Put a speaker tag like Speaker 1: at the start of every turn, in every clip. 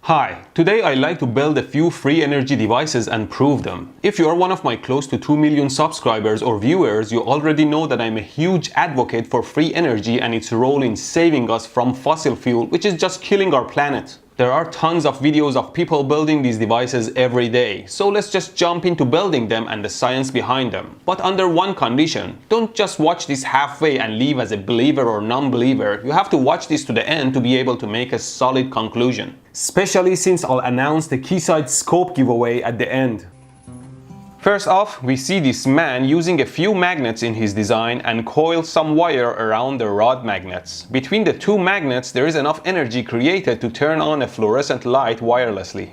Speaker 1: Hi, today I'd like to build a few free energy devices and prove them. If you are one of my close to 2 million subscribers or viewers, you already know that I'm a huge advocate for free energy and its role in saving us from fossil fuel, which is just killing our planet. There are tons of videos of people building these devices every day, so let's just jump into building them and the science behind them. But under one condition, don't just watch this halfway and leave as a believer or non-believer. You have to watch this to the end to be able to make a solid conclusion. Especially since I'll announce the Keysight scope giveaway at the end. First off, we see this man using a few magnets in his design and coil some wire around the rod magnets. Between the two magnets, there is enough energy created to turn on a fluorescent light wirelessly.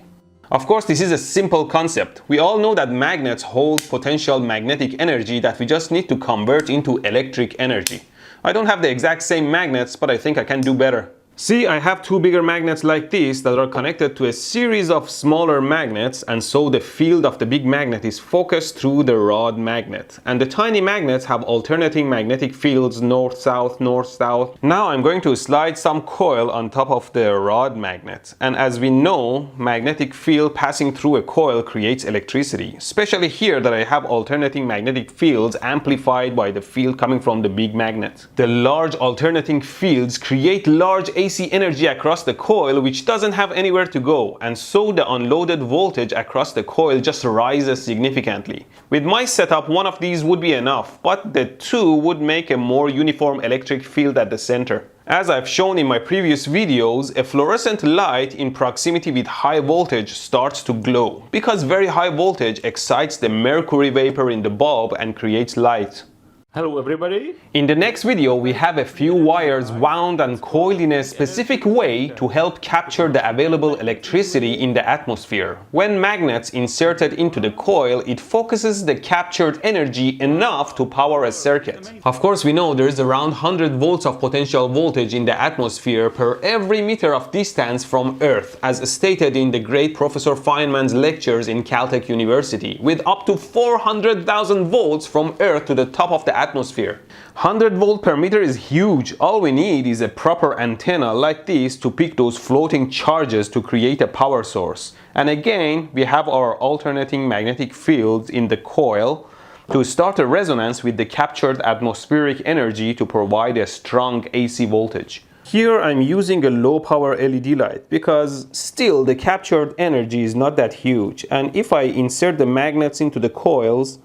Speaker 1: Of course, this is a simple concept. We all know that magnets hold potential magnetic energy that we just need to convert into electric energy. I don't have the exact same magnets, but I think I can do better. See, I have two bigger magnets like this that are connected to a series of smaller magnets, and so the field of the big magnet is focused through the rod magnet. And the tiny magnets have alternating magnetic fields north-south, north-south. Now I'm going to slide some coil on top of the rod magnet. And as we know, magnetic field passing through a coil creates electricity. Especially here that I have alternating magnetic fields amplified by the field coming from the big magnet. The large alternating fields create large AC energy across the coil, which doesn't have anywhere to go, and so the unloaded voltage across the coil just rises significantly. With my setup, one of these would be enough, but the two would make a more uniform electric field at the center. As I've shown in my previous videos, a fluorescent light in proximity with high voltage starts to glow, because very high voltage excites the mercury vapor in the bulb and creates light.
Speaker 2: Hello everybody!
Speaker 1: In the next video, we have a few wires wound and coiled in a specific way to help capture the available electricity in the atmosphere. When magnets inserted into the coil, it focuses the captured energy enough to power a circuit. Of course, we know there is around 100 volts of potential voltage in the atmosphere per every meter of distance from Earth, as stated in the great Professor Feynman's lectures in Caltech University, with up to 400,000 volts from Earth to the top of the atmosphere. 100 volt per meter is huge. All we need is a proper antenna like this to pick those floating charges to create a power source. And again, we have our alternating magnetic fields in the coil to start a resonance with the captured atmospheric energy to provide a strong AC voltage. Here I'm using a low power LED light because still the captured energy is not that huge, and if I insert the magnets into the coils,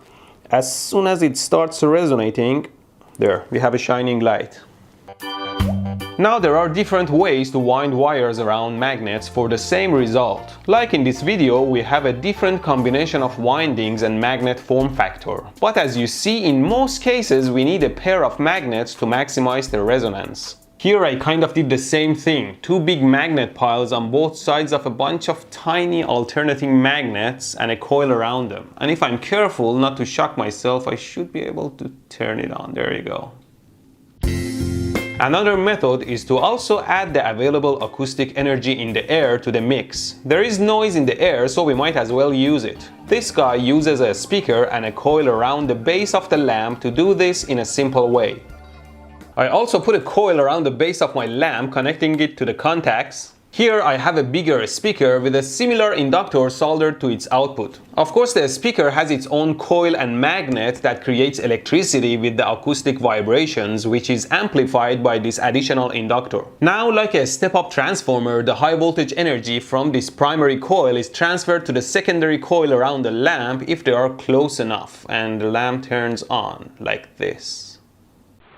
Speaker 1: as soon as it starts resonating, there, we have a shining light. Now there are different ways to wind wires around magnets for the same result. Like in this video, we have a different combination of windings and magnet form factor. But as you see, in most cases we need a pair of magnets to maximize the resonance. Here I kind of did the same thing, two big magnet piles on both sides of a bunch of tiny alternating magnets and a coil around them. And if I'm careful not to shock myself, I should be able to turn it on. There you go. Another method is to also add the available acoustic energy in the air to the mix. There is noise in the air, so we might as well use it. This guy uses a speaker and a coil around the base of the lamp to do this in a simple way. I also put a coil around the base of my lamp, connecting it to the contacts. Here I have a bigger speaker with a similar inductor soldered to its output. Of course, the speaker has its own coil and magnet that creates electricity with the acoustic vibrations, which is amplified by this additional inductor. Now, like a step-up transformer, the high voltage energy from this primary coil is transferred to the secondary coil around the lamp if they are close enough, and the lamp turns on like this.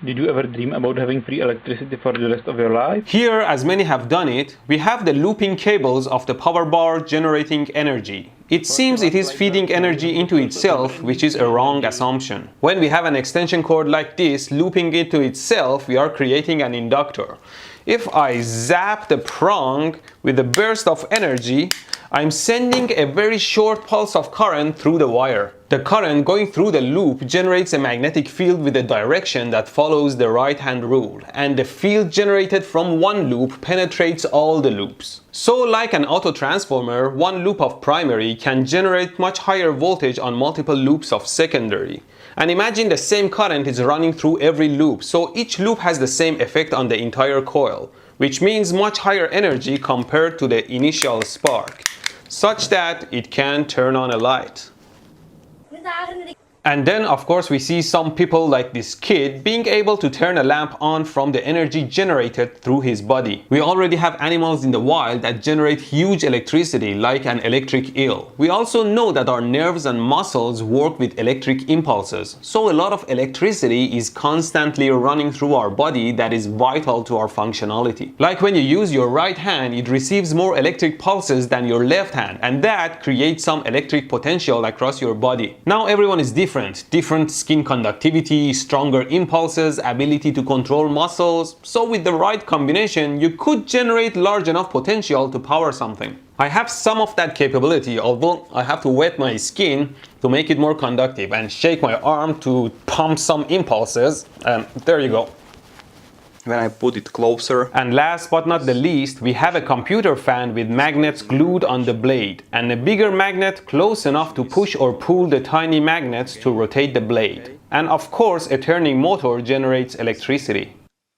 Speaker 2: Did you ever dream about having free electricity for the rest of your life?
Speaker 1: Here, as many have done it, we have the looping cables of the power bar generating energy. It seems it is feeding energy into itself, which is a wrong assumption. When we have an extension cord like this looping into itself, we are creating an inductor. If I zap the prong with a burst of energy, I'm sending a very short pulse of current through the wire. The current going through the loop generates a magnetic field with a direction that follows the right-hand rule, and the field generated from one loop penetrates all the loops. So like an auto transformer, one loop of primary can generate much higher voltage on multiple loops of secondary. And imagine the same current is running through every loop, so each loop has the same effect on the entire coil. which means much higher energy compared to the initial spark, such that it can turn on a light. And then, of course, we see some people like this kid being able to turn a lamp on from the energy generated through his body. We already have animals in the wild that generate huge electricity, like an electric eel. We also know that our nerves and muscles work with electric impulses, so a lot of electricity is constantly running through our body that is vital to our functionality. Like when you use your right hand, it receives more electric pulses than your left hand, and that creates some electric potential across your body. Now everyone is different skin conductivity, stronger impulses, ability to control muscles, so with the right combination you could generate large enough potential to power something. I have some of that capability, although I have to wet my skin to make it more conductive and shake my arm to pump some impulses, and there you go.
Speaker 3: When I put it closer.
Speaker 1: And last but not the least, we have a computer fan with magnets glued on the blade and a bigger magnet close enough to push or pull the tiny magnets to rotate the blade. And of course, a turning motor generates electricity.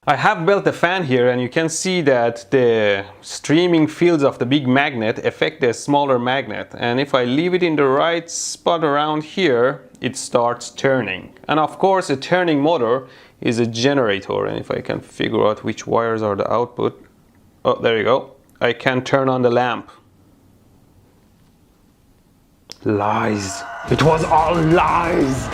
Speaker 1: I have built the fan here, and you can see that the streaming fields of the big magnet affect the smaller magnet, and if I leave it in the right spot around here, it starts turning. And of course, a turning motor is a generator, and if I can figure out which wires are the output, oh, there you go, I can turn on the lamp. Lies. It was all lies.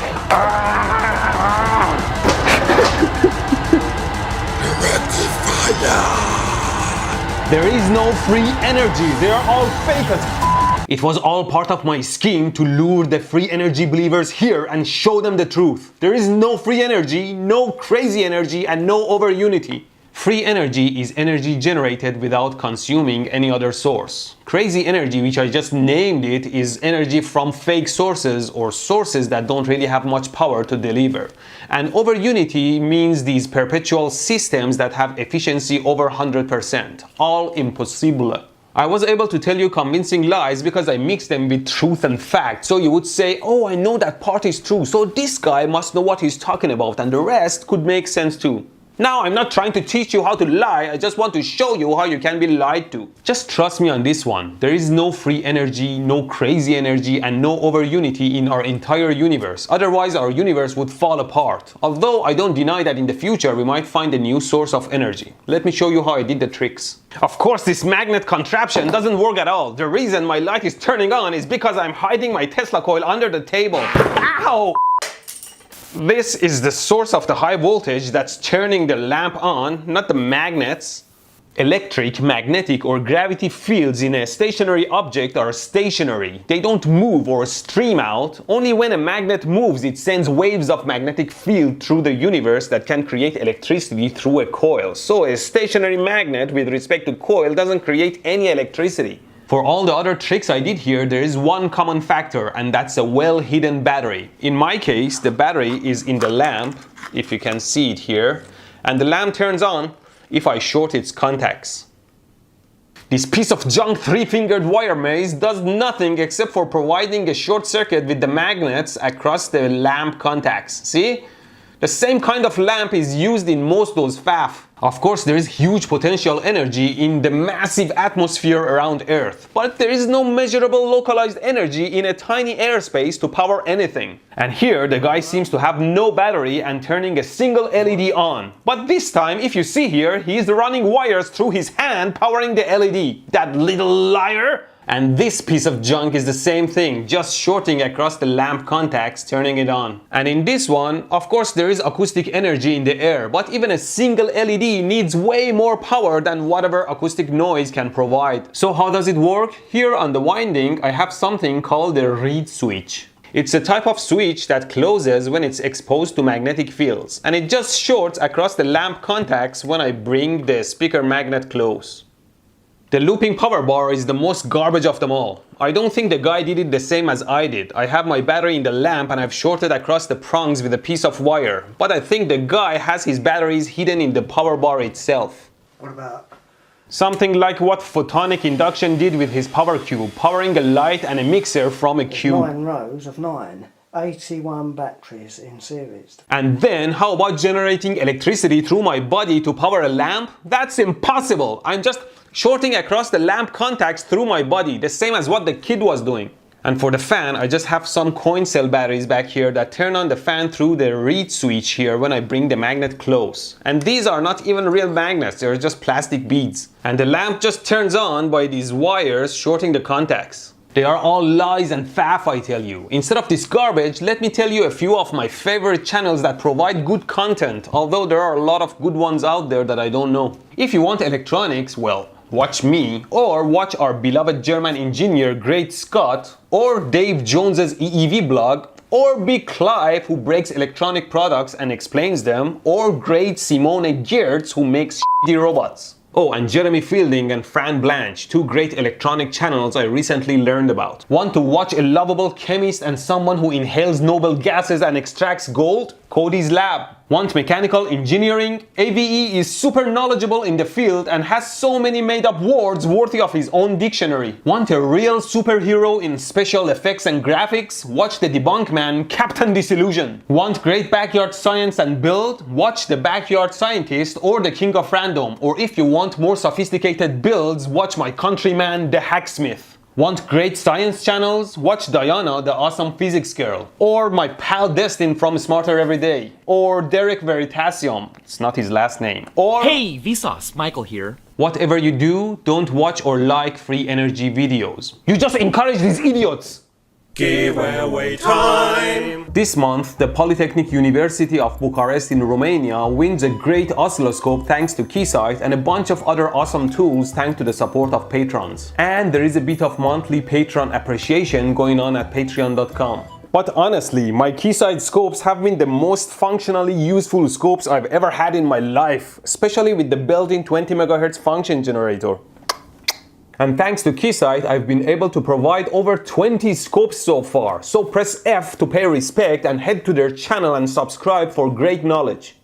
Speaker 1: There is no free energy. They are all fake as It was all part of my scheme to lure the free energy believers here and show them the truth. There is no free energy, no crazy energy, and no over unity. Free energy is energy generated without consuming any other source. Crazy energy, which I just named it, is energy from fake sources or sources that don't really have much power to deliver. And over unity means these perpetual systems that have efficiency over 100%. All impossible. I was able to tell you convincing lies because I mixed them with truth and fact. So you would say, oh, I know that part is true, so this guy must know what he's talking about, and the rest could make sense too. Now, I'm not trying to teach you how to lie, I just want to show you how you can be lied to. Just trust me on this one. There is no free energy, no crazy energy, and no over unity in our entire universe. Otherwise, our universe would fall apart. Although I don't deny that in the future we might find a new source of energy. Let me show you how I did the tricks. Of course, this magnet contraption doesn't work at all. The reason my light is turning on is because I'm hiding my Tesla coil under the table. Ow! This is the source of the high voltage that's turning the lamp on, not the magnets. Electric, magnetic, or gravity fields in a stationary object are stationary. They don't move or stream out. Only when a magnet moves, it sends waves of magnetic field through the universe that can create electricity through a coil. So a stationary magnet with respect to coil doesn't create any electricity. For all the other tricks I did here, there is one common factor, and that's a well-hidden battery. In my case, the battery is in the lamp, if you can see it here, and the lamp turns on if I short its contacts. This piece of junk three-fingered wire maze does nothing except for providing a short circuit with the magnets across the lamp contacts. See? The same kind of lamp is used in most those faff. Of course, there is huge potential energy in the massive atmosphere around Earth, but there is no measurable localized energy in a tiny airspace to power anything. And here, the guy seems to have no battery and turning a single LED on. But this time, if you see here, he is running wires through his hand powering the LED. That little liar! And this piece of junk is the same thing, just shorting across the lamp contacts, turning it on. And in this one, of course, there is acoustic energy in the air, but even a single LED needs way more power than whatever acoustic noise can provide. So how does it work? Here on the winding, I have something called the reed switch. It's a type of switch that closes when it's exposed to magnetic fields, and it just shorts across the lamp contacts when I bring the speaker magnet close. The looping power bar is the most garbage of them all. I don't think the guy did it the same as I did. I have my battery in the lamp and I've shorted across the prongs with a piece of wire. But I think the guy has his batteries hidden in the power bar itself.
Speaker 4: What about?
Speaker 1: Something like what photonic induction did with his power cube, powering a light and a mixer from a cube.
Speaker 4: 9 rows of 9. 81 batteries in series.
Speaker 1: And then how about generating electricity through my body to power a lamp? That's impossible. I'm just shorting across the lamp contacts through my body, the same as what the kid was doing. And for the fan, I just have some coin cell batteries back here that turn on the fan through the reed switch here when I bring the magnet close. And these are not even real magnets, they're just plastic beads. And the lamp just turns on by these wires shorting the contacts. They are all lies and faff, I tell you. Instead of this garbage, let me tell you a few of my favorite channels that provide good content, although there are a lot of good ones out there that I don't know. If you want electronics, well, watch me, or watch our beloved German engineer Great Scott, or Dave Jones's EEV blog, or Big Clive who breaks electronic products and explains them, or great Simone Giertz who makes shitty robots. Oh, and Jeremy Fielding and Fran Blanche, two great electronic channels I recently learned about. Want to watch a lovable chemist and someone who inhales noble gases and extracts gold? Cody's Lab. Want mechanical engineering? AVE is super knowledgeable in the field and has so many made-up words worthy of his own dictionary. Want a real superhero in special effects and graphics? Watch the Debunk Man, Captain Disillusion. Want great backyard science and build? Watch The Backyard Scientist or The King of Random. Or if you want more sophisticated builds, watch my countryman, The Hacksmith. Want great science channels? Watch Diana, the awesome physics girl. Or my pal Destin from Smarter Every Day. Or Derek Veritasium. It's not his last name. Or...
Speaker 5: Hey, Vsauce, Michael here.
Speaker 1: Whatever you do, don't watch or like free energy videos. You just encourage these idiots!
Speaker 6: Giveaway time!
Speaker 1: This month, the Polytechnic University of Bucharest in Romania wins a great oscilloscope thanks to Keysight and a bunch of other awesome tools thanks to the support of patrons. And there is a bit of monthly patron appreciation going on at patreon.com. But honestly, my Keysight scopes have been the most functionally useful scopes I've ever had in my life, especially with the built-in 20 MHz function generator. And thanks to Keysight, I've been able to provide over 20 scopes so far. So press F to pay respect and head to their channel and subscribe for great knowledge.